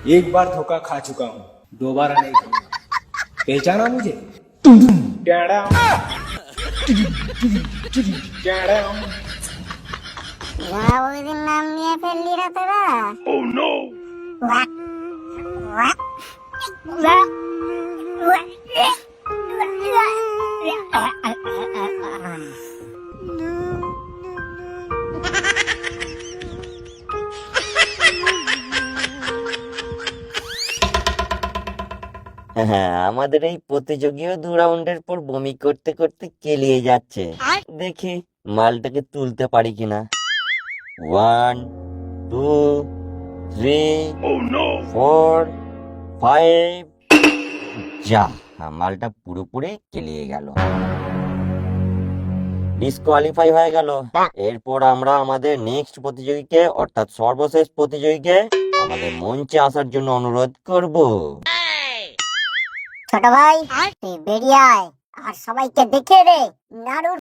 एक बार धोखा खा चुका हूँ, दोबारा नहीं खाऊंगा। पहचाना मुझे? टेढ़ा हूँ, टेढ़ा हूँ। ওইদিন নাম নিয়ে ফেললি রে তোরা। হ্যাঁ, আমাদের এই প্রতিযোগীও 2 রাউন্ডের পর বমি করতে করতে কেলিয়ে যাচ্ছে। দেখি মালটাকে তুলতে পারি কিনা। 1 2 3 4 5। যা, মালটা পুরোপুরি কেলিয়ে গেল, ডিসকোয়ালিফাই হয়ে গেল। এরপর আমরা আমাদের নেক্সট প্রতিযোগীকে অর্থাৎ সর্বশেষ প্রতিযোগীকে আমাদের মঞ্চে আসার জন্য অনুরোধ করব। ছোট ভাই তুই বেরিয়ে আয় আর সবাইকে দেখে রে নাড়ুর